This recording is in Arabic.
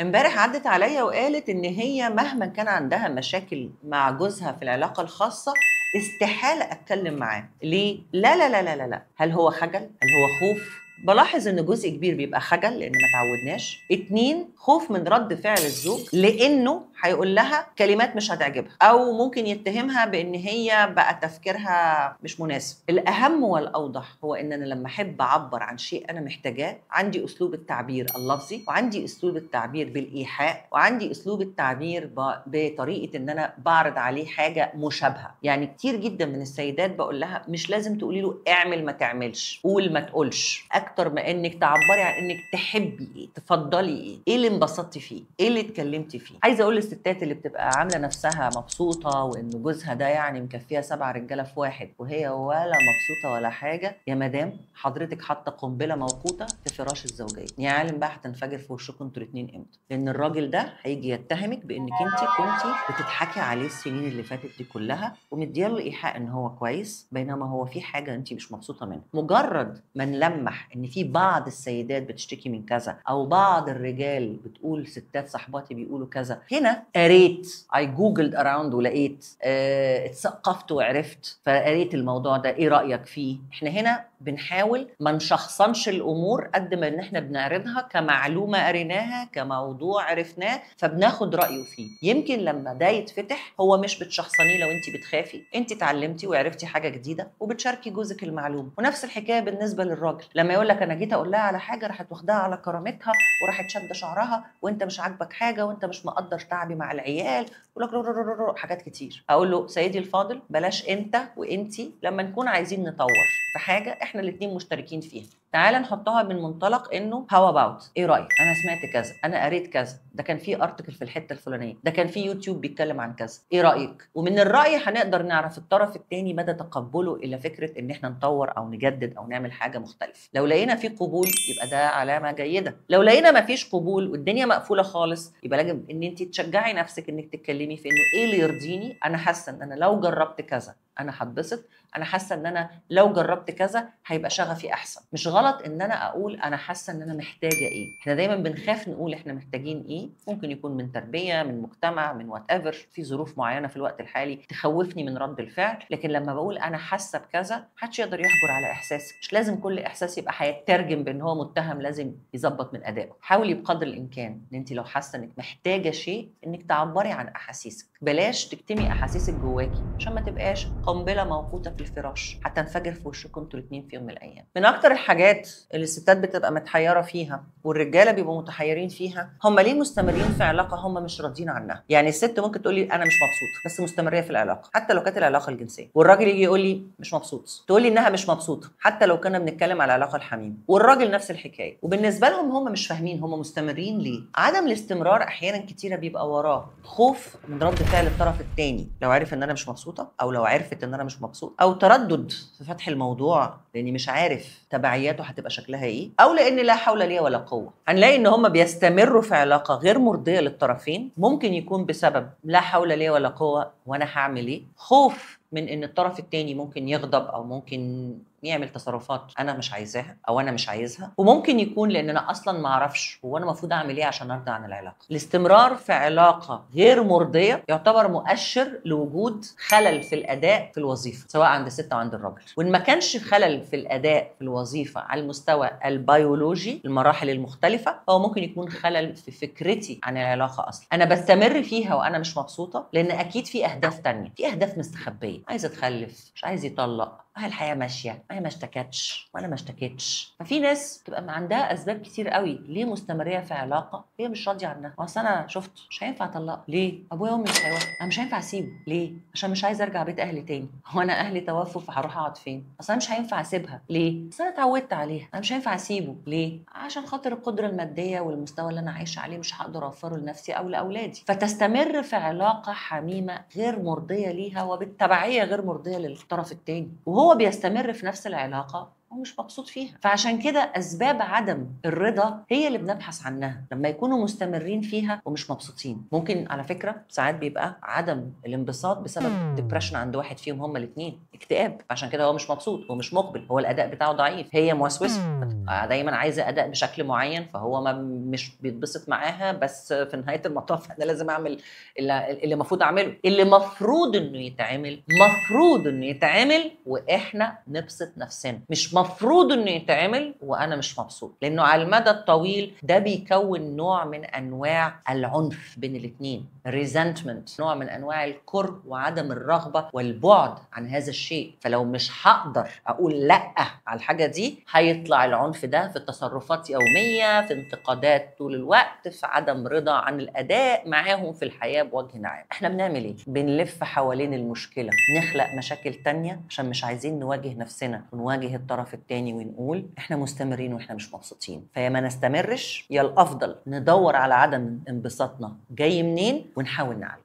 امبارح عدت عليا وقالت ان هي مهما كان عندها مشاكل مع جوزها في العلاقه الخاصه استحاله اتكلم معاه. ليه؟ لا لا لا لا لا لا. هل هو خجل؟ هل هو خوف؟ بلاحظ ان جزء كبير بيبقى خجل لان ما تعودناش. 2 خوف من رد فعل الزوج لانه هيقول لها كلمات مش هتعجبها او ممكن يتهمها بان هي بقى تفكيرها مش مناسب. الاهم والاوضح هو ان انا لما احب اعبر عن شيء انا محتاجاه عندي اسلوب التعبير اللفظي، وعندي اسلوب التعبير بالايحاء، وعندي اسلوب التعبير بطريقه ان انا بعرض عليه حاجه مشابهه. يعني كتير جدا من السيدات بقول لها مش لازم تقولي له اعمل ما تعملش، قول ما تقولش، اكتر ما انك تعبري عن انك تحبي ايه، تفضلي ايه، ايه اللي انبسطتي فيه، ايه اللي اتكلمتي فيه. عايزه اقول للستات اللي بتبقى عامله نفسها مبسوطه وان جوزها ده يعني مكفيها 7 رجاله في واحد وهي ولا مبسوطه ولا حاجه، يا مدام حضرتك حاطه قنبله موقوته في فراش الزوجيه. يا عالم بقى هتنفجر في وشكم انتوا الاثنين امتى؟ لان الراجل ده هيجي يتهمك بانك انت كنتي بتضحكي عليه السنين اللي فاتت دي كلها ومدياله ايحاء ان هو كويس، بينما هو في حاجه انت مش مبسوطه منها. مجرد ما نلمح ان في بعض السيدات بتشتكي من كذا او بعض الرجال بتقول ستات صحباتي بيقولوا كذا، هنا قريت اي جوجلد اراوند ولقيت اتثقفت وعرفت فقريت الموضوع ده، ايه رايك فيه؟ احنا هنا بنحاول ما نشخصنش الامور قد ما ان احنا بنعرضها كمعلومه قريناها كموضوع عرفناه فبناخد رايه فيه. يمكن لما ده يتفتح هو مش بتشخصنيه، لو انت بتخافي انت اتعلمتي وعرفتي حاجه جديده وبتشاركي جوزك المعلومه. ونفس الحكايه بالنسبه للراجل، لما يقول لك انا جيت اقول لها على حاجه راحت واخداها على كرامتها وراحت شاده شعرها وانت مش عاجبك حاجه وانت مش مقدر تعبي مع العيال، يقول لك حاجات كتير. اقول له سيدي الفاضل بلاش انت وانتي لما نكون عايزين نطور في حاجه احنا الاثنين مشتركين فيها، تعال نحطها من منطلق انه هاو اباوت، ايه رايك؟ انا سمعت كذا، انا قريت كذا، ده كان في ارتكل في الحته الفلانيه، ده كان في يوتيوب بيتكلم عن كذا، ايه رايك؟ ومن الراي هنقدر نعرف الطرف الثاني مدى تقبله الى فكره ان احنا نطور او نجدد او نعمل حاجه مختلفه. لو لقينا في قبول يبقى ده علامه جيده، لو لقينا ما فيش قبول والدنيا مقفوله خالص يبقى لازم ان انت تشجعي نفسك انك تتكلمي في انه ايه اللي يرضيني، انا حاسه ان انا لو جربت كذا انا هتبسط، انا حاسه ان انا لو جربت كذا هيبقى شغفي احسن. مش غلط ان انا اقول انا حاسه ان انا محتاجه ايه، احنا دايما بنخاف نقول احنا محتاجين ايه، ممكن يكون من تربيه، من مجتمع، من وات ايفر، في ظروف معينه في الوقت الحالي تخوفني من رد الفعل. لكن لما بقول انا حاسه بكذا محدش يقدر يحجر على احساسي، مش لازم كل احساس يبقى هيترجم بان هو متهم لازم يظبط من ادائه. حاولي بقدر الامكان ان انت لو حاسه انك محتاجه شيء انك تعبري عن احاسيسك، بلاش تكتمي احاسيسك جواكي عشان ما تبقاش قنبله موقوته في الفراش هتنفجر في وشكم انتوا الاثنين في يوم من الايام. من اكتر الحاجات اللي الستات بتبقى متحيره فيها والرجاله بيبقوا متحيرين فيها، هم ليه مستمرين في علاقه هم مش راضيين عنها؟ يعني الست ممكن تقول لي انا مش مبسوطه بس مستمريه في العلاقه حتى لو كانت العلاقه الجنسيه، والراجل يجي يقول لي مش مبسوط، تقول لي انها مش مبسوطه حتى لو كنا بنتكلم على العلاقه الحميمه، والراجل نفس الحكايه. وبالنسبه لهم هم مش فاهمين هم مستمرين ليه. عدم الاستمرار احيانا كتيره بيبقى وراه خوف من رد فعل الطرف الثاني لو عرف ان انا مش مبسوطه او لو عرفت ان انا مش مبسوط، او تردد في فتح الموضوع لاني مش عارف تبعياته هتبقى شكلها ايه، او لان لا حول لي ولا قوه. هنلاقي ان هم بيستمروا في علاقه غير مرضيه للطرفين، ممكن يكون بسبب لا حول لي ولا قوه وانا هعمل ايه، خوف من ان الطرف الثاني ممكن يغضب او ممكن يعمل تصرفات انا مش عايزاها او انا مش عايزها، وممكن يكون لان انا اصلا ما اعرفش هو انا المفروض اعمل ايه عشان ارضى عن العلاقه. الاستمرار في علاقه غير مرضيه يعتبر مؤشر لوجود خلل في الاداء في الوظيفه سواء عند الست او عند الراجل، وان ما كانش خلل في الاداء في الوظيفه على المستوى البيولوجي المراحل المختلفه، هو ممكن يكون خلل في فكرتي عن العلاقه اصلا. انا بستمر فيها وانا مش مبسوطه لان اكيد في اهداف تانية، في اهداف مستخبيه، عايزه تخلف، مش عايز يطلق، الحياه ماشيه، هي ما اشتكتش وانا ما اشتكتش. ففي ناس تبقى عندها اسباب كتير قوي ليه مستمريه في علاقه هي مش راضيه عنها. اصل انا شفت مش هينفع اطلقه، ليه؟ ابويا وامي مش هيوافقوا، انا مش هينفع اسيبه، ليه؟ عشان مش عايزه ارجع بيت اهلي تاني، هو انا اهلي توفوا فهروح اقعد فين؟ اصل انا مش هينفع اسيبها، ليه؟ اصل انا اتعودت عليها، انا مش هينفع اسيبه، ليه؟ عشان خاطر القدره الماديه والمستوى اللي انا عايشه عليه مش هقدر اوفره لنفسي او لاولادي. فتستمر في علاقه حميمه غير مرضيه ليها وبالتبعيه غير مرضيه للطرف الثاني، وهو بيستمر في نفس العلاقه هو مش مبسوط فيها. فعشان كده اسباب عدم الرضا هي اللي بنبحث عنها لما يكونوا مستمرين فيها ومش مبسوطين. ممكن على فكره ساعات بيبقى عدم الانبساط بسبب ديبرشن عند واحد فيهم، هما الاثنين اكتئاب، عشان كده هو مش مبسوط، هو مش مقبل، هو الاداء بتاعه ضعيف، هي موسوسه دايما عايزه اداء بشكل معين، فهو ما مش بيتبسط معاها، بس في نهايه المطاف انا لازم اعمل اللي المفروض اعمله، اللي مفروض انه يتعمل، مفروض انه يتعمل واحنا نبسط نفسنا، مش مفروض انه يتعمل وانا مش مبسوط، لانه على المدى الطويل ده بيكون نوع من انواع العنف بين الاثنين، resentment، نوع من انواع الكره وعدم الرغبه والبعد عن هذا الشيء. فلو مش هقدر اقول لا على الحاجه دي، هيطلع العنف ده في تصرفات يوميه، في انتقادات طول الوقت، في عدم رضا عن الاداء معاهم في الحياه بوجه عام. احنا بنعمل ايه؟ بنلف حوالين المشكله، نخلق مشاكل تانية عشان مش عايزين نواجه نفسنا ونواجه الطرف التاني ونقول احنا مستمرين واحنا مش مبسوطين. فيا ما نستمرش، يا الافضل ندور على عدم انبساطنا جاي منين ونحاول نعالجه.